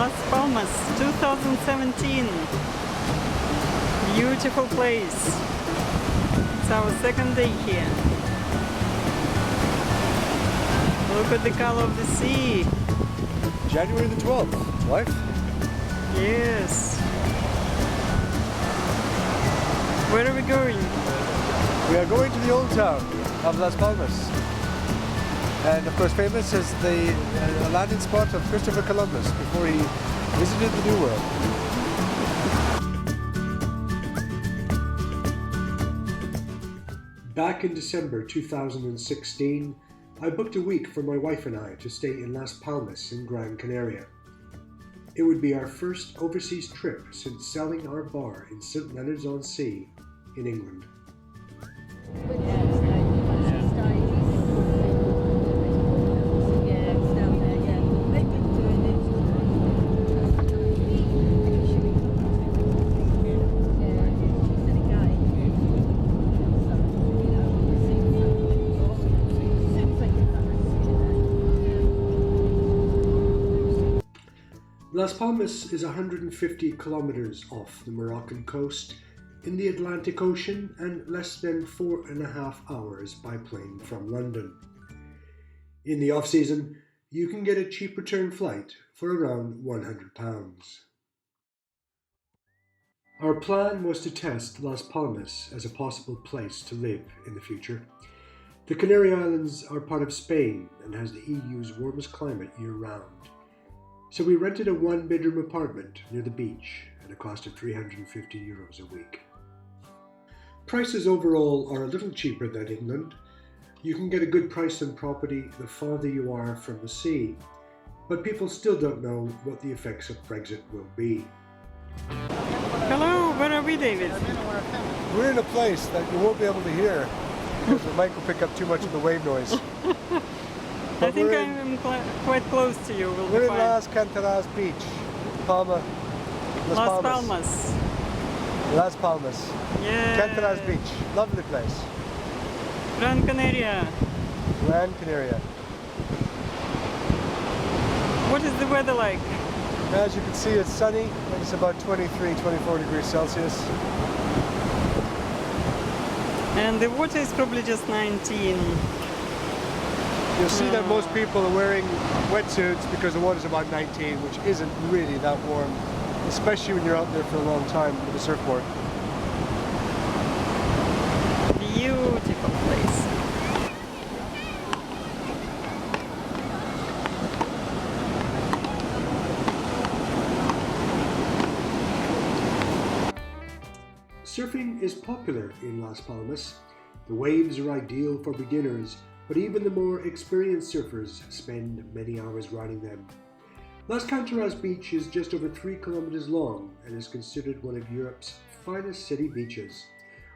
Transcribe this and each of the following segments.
Las Palmas 2017. Beautiful place. It's our second day here. Look at the color of the sea. January the 12th, wife? Yes. Where are we going? We are going to the old town of Las Palmas. And of course famous as the landing spot of Christopher Columbus before he visited the New World. Back in December 2016, I booked a week for my wife and I to stay in Las Palmas in Gran Canaria. It would be our first overseas trip since selling our bar in St. Leonards-on-Sea in England. Las Palmas is 150 kilometers off the Moroccan coast in the Atlantic Ocean and less than 4.5 hours by plane from London. In the off-season, you can get a cheap return flight for around £100. Our plan was to test Las Palmas as a possible place to live in the future. The Canary Islands are part of Spain and has the EU's warmest climate year-round. So we rented a one-bedroom apartment near the beach at a cost of €350 a week. Prices overall are a little cheaper than England. You can get a good price on property the farther you are from the sea, but people still don't know what the effects of Brexit will be. Hello, where are we, David? We're in a place that you won't be able to hear because the mic will pick up too much of the wave noise. I think I'm quite close to you. We're in Las Canteras beach, Las Palmas. Las Palmas. Yeah. Canteras beach, lovely place. Gran Canaria. Gran Canaria. What is the weather like? As you can see, it's sunny. It's about 23-24 degrees Celsius. And the water is probably just 19. You'll see that most people are wearing wetsuits because the water's about 19, which isn't really that warm, especially when you're out there for a long time with a surfboard. Beautiful place. Surfing is popular in Las Palmas. The waves are ideal for beginners, but even the more experienced surfers spend many hours riding them. Las Canteras beach is just over 3 kilometers long and is considered one of Europe's finest city beaches.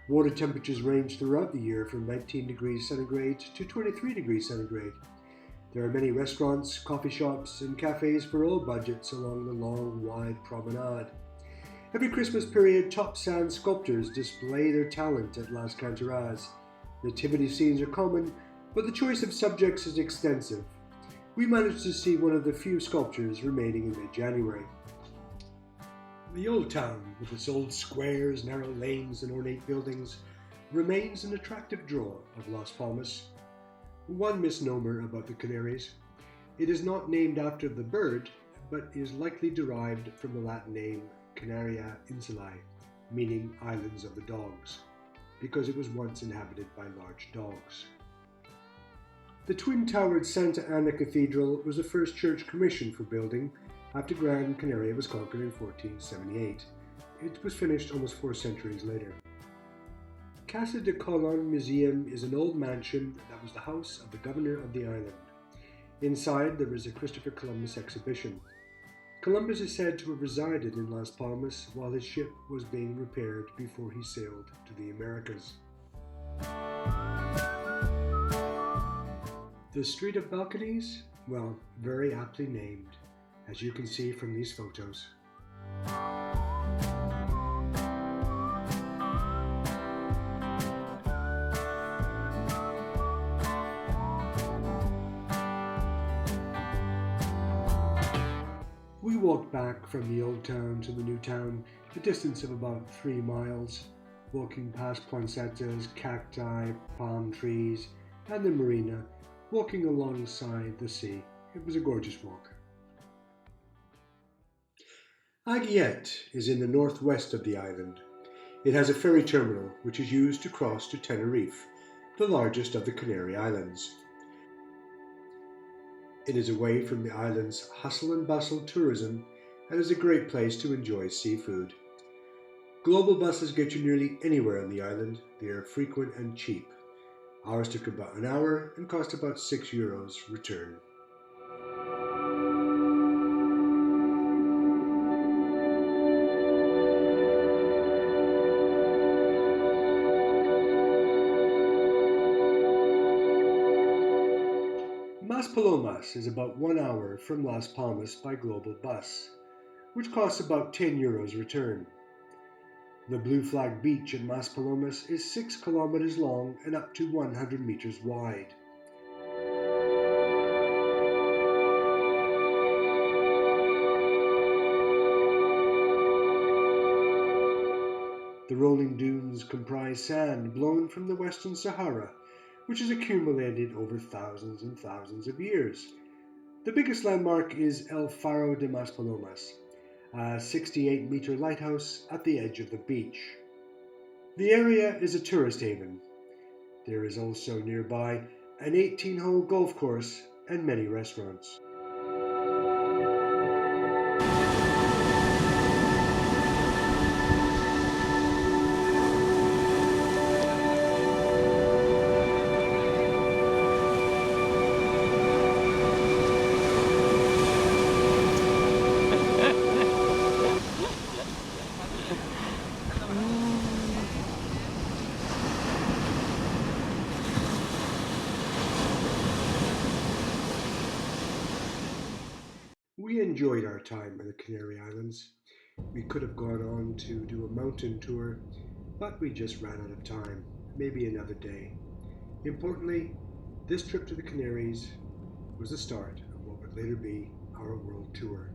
Water temperatures range throughout the year from 19 degrees centigrade to 23 degrees centigrade. There are many restaurants, coffee shops, and cafes for all budgets along the long, wide promenade. Every Christmas period, top sand sculptors display their talent at Las Canteras. Nativity scenes are common, but the choice of subjects is extensive. We managed to see one of the few sculptures remaining in mid-January. The old town, with its old squares, narrow lanes and ornate buildings, remains an attractive draw of Las Palmas. One misnomer about the Canaries: it is not named after the bird, but is likely derived from the Latin name Canaria Insulae, meaning islands of the dogs, because it was once inhabited by large dogs. The twin-towered Santa Ana Cathedral was the first church commissioned for building after Gran Canaria was conquered in 1478. It was finished almost 4 centuries later. Casa de Colon Museum is an old mansion that was the house of the governor of the island. Inside there is a Christopher Columbus exhibition. Columbus is said to have resided in Las Palmas while his ship was being repaired before he sailed to the Americas. The Street of Balconies? Well, very aptly named, as you can see from these photos. We walked back from the old town to the new town, a distance of about 3 miles, walking past poinsettias, cacti, palm trees, and the marina, walking alongside the sea. It was a gorgeous walk. Agaete is in the northwest of the island. It has a ferry terminal which is used to cross to Tenerife, the largest of the Canary Islands. It is away from the island's hustle and bustle tourism and is a great place to enjoy seafood. Global buses get you nearly anywhere on the island. They are frequent and cheap. Ours took about an hour and cost about €6 return. Maspalomas is about 1 hour from Las Palmas by global bus, which costs about €10 return. The Blue Flag Beach at Maspalomas is 6 kilometers long and up to 100 meters wide. The rolling dunes comprise sand blown from the Western Sahara, which has accumulated over thousands and thousands of years. The biggest landmark is El Faro de Maspalomas, a 68-meter lighthouse at the edge of the beach. The area is a tourist haven. There is also nearby an 18-hole golf course and many restaurants. We enjoyed our time in the Canary Islands. We could have gone on to do a mountain tour, but we just ran out of time. Maybe another day. Importantly, this trip to the Canaries was the start of what would later be our world tour.